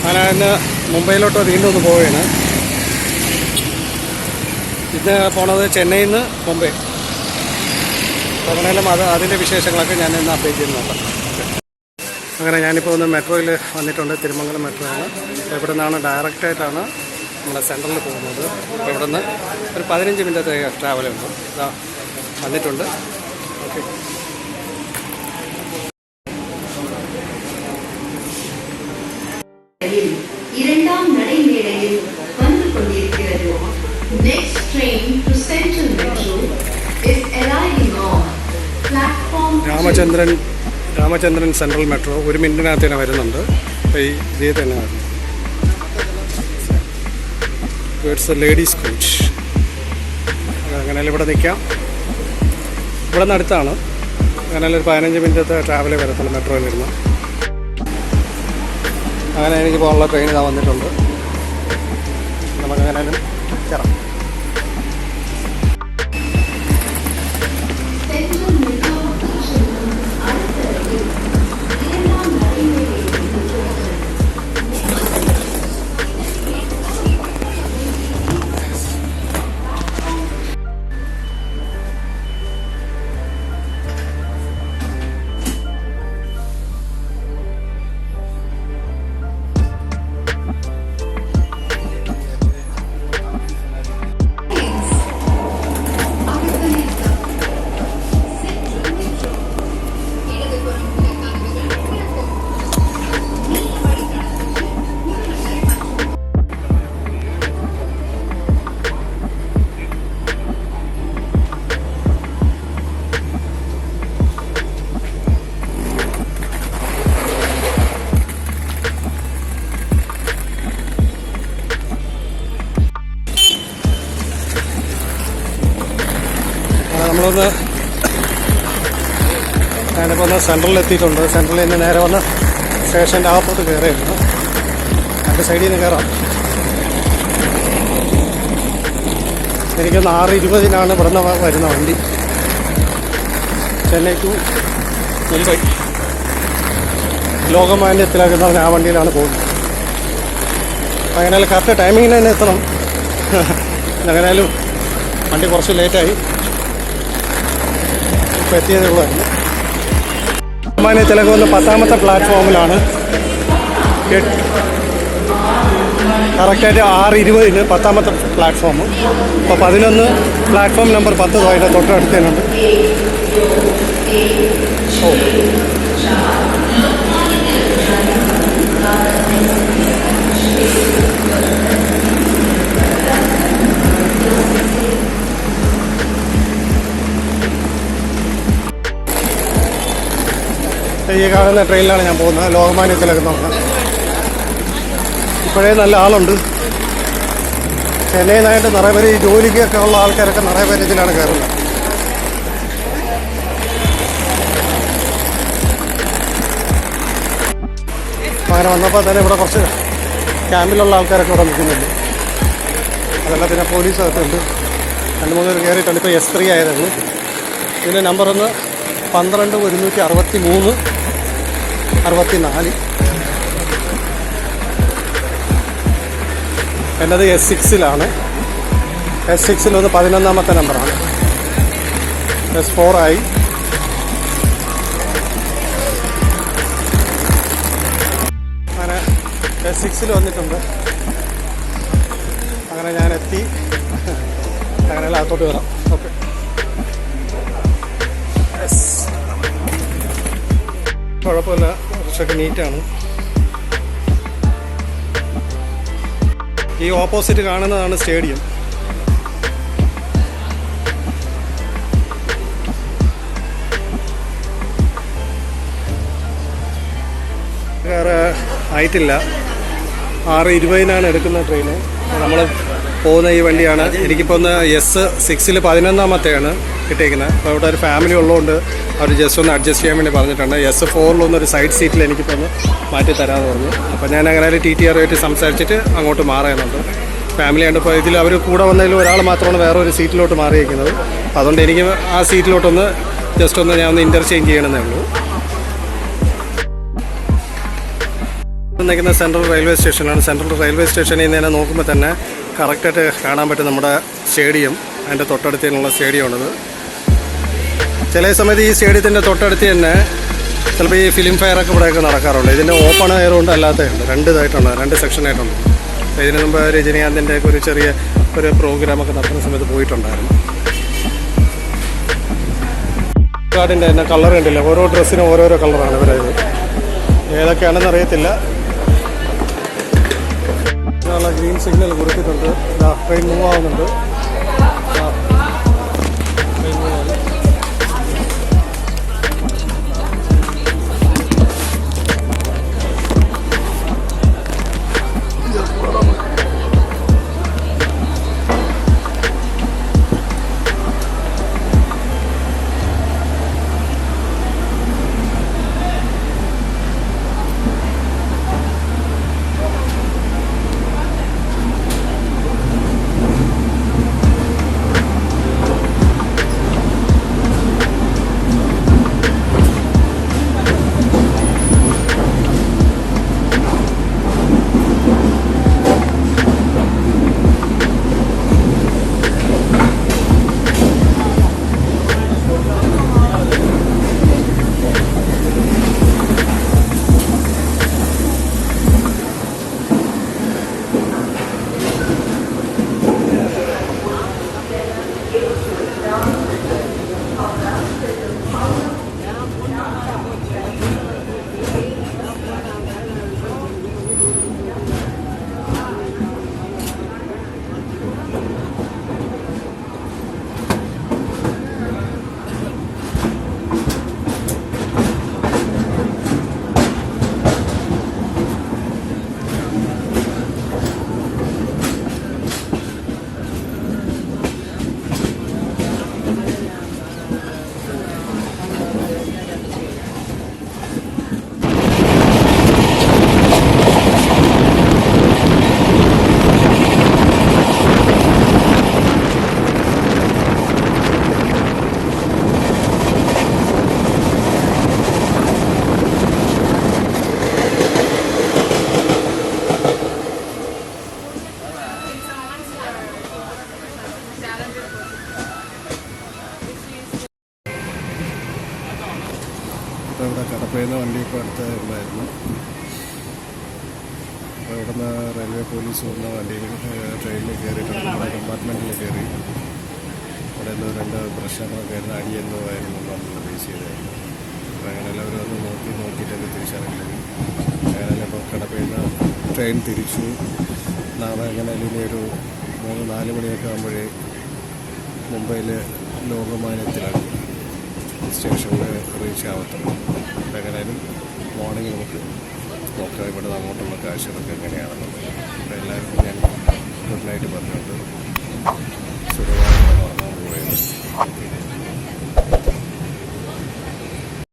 ഞാനിന്ന് മുംബൈയിലോട്ട് വീണ്ടും ഒന്ന് പോവുകയാണ്. ഇന്ന് പോണത് ചെന്നൈയിൽ നിന്ന് മുംബൈ. അങ്ങനെയെല്ലാം അതിൻ്റെ വിശേഷങ്ങളൊക്കെ ഞാൻ ഇന്ന് അപ്ഡേറ്റ് ചെയ്ത് നോക്കാം. അങ്ങനെ ഞാനിപ്പോൾ ഒന്ന് മെട്രോയിൽ വന്നിട്ടുണ്ട്. തിരുമംഗലം മെട്രോയാണ്. ഇവിടെ നിന്നാണ് ഡയറക്റ്റായിട്ടാണ് നമ്മുടെ സെൻട്രലിൽ പോകുന്നത്. അപ്പോൾ ഇവിടെ നിന്ന് ഒരു 15 മിനിറ്റത്തെ ട്രാവലുണ്ട്. ഇതാ വന്നിട്ടുണ്ട്. ഓക്കെ, இரண்டாம் நடைமேடையில் வந்து கொண்டிருக்கிறது. Next train to Central Metro is arriving on platform Ramachandran central metro 1 മിനിറ്റിനകത്ത് തന്നെ വരുന്നുണ്ട്. അപ്പോൾ ഈ ഇതിൽ തന്നെ വരുന്നു. It's A ladies coach. അങ്ങനെ ഇവിടെ നിൽക്കാം. ഇവിടെ നിന്ന് അടുത്താണ്. അങ്ങനെ ഒരു 15 മിനിറ്റത്തെ ട്രാവലേ വരത്തുള്ളൂ മെട്രോയിൽ ഇരുന്ന്. അങ്ങനെ എനിക്ക് പോകാനുള്ള ട്രെയിൻ ഇതാ വന്നിട്ടുണ്ട്. നമുക്ക് എങ്ങനെയാലും കയറാം. ഞാനിപ്പോൾ ഒന്ന് സെൻട്രലിൽ എത്തിയിട്ടുണ്ട്. സെൻട്രലിൽ നിന്ന് നേരെ വന്ന് സ്റ്റേഷൻ്റെ അകത്തോട്ട് കയറിയിരുന്നു. എൻ്റെ സൈഡിൽ നിന്ന് കയറാം. എനിക്കൊന്ന് 6:20 ഇവിടുന്ന് വരുന്ന വണ്ടി. ചെന്നൈ ടു മുംബൈ ലോകമാന്യത്തിലാക്കുന്ന ആ വണ്ടിയിലാണ് പോകുന്നത്. അങ്ങനെ കറക്റ്റ് ടൈമിങ്ങിന് തന്നെ എത്തണം. എങ്ങനെയാലും വണ്ടി കുറച്ച് ലേറ്റായി. ഇപ്പോൾ എത്തിയതേ ഉള്ളായിരുന്നു. ലോകമാന്യ തിലക് വന്ന് 10ാമത്തെ പ്ലാറ്റ്ഫോമിലാണ്. കറക്റ്റായിട്ട് 6:20 10ാമത്തെ പ്ലാറ്റ്ഫോം. അപ്പോൾ 11 പ്ലാറ്റ്ഫോം നമ്പർ 10 അതിൻ്റെ തൊട്ടടുത്തേനുണ്ട്. ഈ കാണുന്ന ട്രെയിനിലാണ് ഞാൻ പോകുന്നത്. ലോകമാന്യ തിലക് എന്ന് പറഞ്ഞാൽ ഇപ്പോഴേ നല്ല ആളുണ്ട്. ചെന്നൈയിൽ നിന്നായിട്ട് നിറയെ പേര് ഈ ജോലിക്കൊക്കെ ഉള്ള ആൾക്കാരൊക്കെ നിറയെ പേര് ഇതിലാണ് കയറുന്നത്. അങ്ങനെ വന്നപ്പോൾ തന്നെ ഇവിടെ കുറച്ച് ക്യാമ്പിലുള്ള ആൾക്കാരൊക്കെ ഇവിടെ നിൽക്കുന്നുണ്ട്. അതല്ല പിന്നെ പോലീസ് അകത്തുണ്ട്. 2-3 പേര് കയറിയിട്ടുണ്ട്. ഇപ്പോൾ S3 ആയിരുന്നു. ഇതിൻ്റെ നമ്പർ ഒന്ന് 12-163-64. എന്നത് S6 S6 ഒന്ന് 11ാമത്തെ നമ്പറാണ്. S4 ആയി. അങ്ങനെ S6 വന്നിട്ടുണ്ട്. അങ്ങനെ ഞാൻ എത്തി. അങ്ങനെ അകത്തോട്ട് വരാം. ഓക്കെ, കുഴപ്പമില്ല. കുറച്ചൊക്കെ നീറ്റാണ്. ഈ ഓപ്പോസിറ്റ് കാണുന്നതാണ് സ്റ്റേഡിയം. വേറെ ആയിട്ടില്ല. 6:20 എടുക്കുന്ന ട്രെയിന്. നമ്മൾ പോകുന്ന ഈ വണ്ടിയാണ്. എനിക്കിപ്പോൾ ഒന്ന് S6 11ാമത്തെയാണ് കിട്ടിയിരിക്കുന്നത്. അപ്പോൾ ഇവിടെ ഒരു ഫാമിലി ഉള്ളതുകൊണ്ട് അവർ ജസ്റ്റ് ഒന്ന് അഡ്ജസ്റ്റ് ചെയ്യാൻ വേണ്ടി പറഞ്ഞിട്ടുണ്ട്. S4 ഒരു സൈഡ് സീറ്റിൽ എനിക്കിപ്പോൾ ഒന്ന് മാറ്റി തരാമെന്ന് പറഞ്ഞു. അപ്പോൾ ഞാൻ അങ്ങനെ TTR ആയിട്ട് സംസാരിച്ചിട്ട് അങ്ങോട്ട് മാറുന്നുണ്ട്. ഫാമിലി ആയിട്ട് ഇപ്പോൾ ഇതിൽ അവർ കൂടെ വന്നതിൽ ഒരാൾ മാത്രമാണ് വേറെ ഒരു സീറ്റിലോട്ട് മാറിയിരിക്കുന്നത്. അതുകൊണ്ട് എനിക്ക് ആ സീറ്റിലോട്ടൊന്ന് ജസ്റ്റ് ഒന്ന് ഞാൻ ഒന്ന് ഇൻ്റർചേഞ്ച് ചെയ്യണമെന്നേ ഉള്ളൂ. നിൽക്കുന്ന സെൻട്രൽ റെയിൽവേ സ്റ്റേഷനാണ്. സെൻട്രൽ റെയിൽവേ സ്റ്റേഷനിൽ നിന്ന് തന്നെ നോക്കുമ്പോൾ തന്നെ കറക്റ്റായിട്ട് കാണാൻ പറ്റും നമ്മുടെ സ്റ്റേഡിയം. അതിൻ്റെ തൊട്ടടുത്തുള്ള സ്റ്റേഡിയമാണിത്. ചില സമയത്ത് ഈ സ്റ്റേഡിയത്തിൻ്റെ തൊട്ടടുത്ത് തന്നെ ചിലപ്പോൾ ഈ ഫിലിം ഫെയറൊക്കെ ഇവിടെയൊക്കെ നടക്കാറുണ്ട്. ഇതിൻ്റെ ഓപ്പൺ എയറുണ്ട്, അല്ലാത്തതുണ്ട്. രണ്ട് സെക്ഷനായിട്ടുണ്ട്. അപ്പോൾ ഇതിനു മുമ്പ് രജനീകാന്തിൻ്റെ ഒരു ചെറിയ ഒരു പ്രോഗ്രാമൊക്കെ നടത്തുന്ന സമയത്ത് പോയിട്ടുണ്ടായിരുന്നു. കാർഡിൻ്റെ തന്നെ കളർ കണ്ടില്ല, ഓരോ ഡ്രസ്സിനും ഓരോരോ കളറാണ് ഇവരത്. ഏതൊക്കെയാണെന്ന് അറിയത്തില്ല. ഗ്രീൻ സിഗ്നൽ കൊടുത്തിട്ടുണ്ട്. ട്രെയിൻ മൂവ് ആവുന്നുണ്ട്. ട്രെയിൻ മൂവ് ആവുന്നു. ഇപ്പോൾ ഇവിടെ കടപ്പയിൽ നിന്ന് വണ്ടി ഇപ്പോൾ അടുത്ത് ഉണ്ടായിരുന്നു. അപ്പോൾ ഇവിടുന്ന് റെയിൽവേ പോലീസ് വന്ന വണ്ടിയിൽ ട്രെയിനിൽ കയറിയിട്ടുണ്ട്. നമ്മുടെ കമ്പാർട്ട്മെൻറ്റിൽ കയറി അവിടെ നിന്ന് 2 പ്രശ്നങ്ങൾ കയറുന്ന അടിയെന്നോ ആയിരുന്നു നമ്മൾ ഫേസ് ചെയ്തായിരുന്നു. അപ്പോൾ അങ്ങനെ എല്ലാവരും ഒന്ന് നോക്കിയിട്ടൊക്കെ തിരിച്ചറിയില്ല. അങ്ങനെ ഇപ്പോൾ കടപ്പയിൽ നിന്ന് ട്രെയിൻ തിരിച്ചു. നാളെ അങ്ങനെ ഇനി ഒരു 3-4 മണിയൊക്കെ ആകുമ്പോഴേ മുംബൈയിൽ ലോകമാന്യത്തിലാണ് സ്റ്റേഷനിൽ റീച്ച് ആവത്തുള്ളൂ. അപ്പോൾ എങ്ങനെയായാലും മോർണിംഗ് നമുക്ക് നോക്കാം ഇവിടെ അങ്ങോട്ടുള്ള കാഴ്ചകളൊക്കെ എങ്ങനെയാണെന്നുള്ളത്. അപ്പോൾ എല്ലാവർക്കും ഞാൻ ഗുഡ് നൈറ്റ് പറഞ്ഞുകൊണ്ട്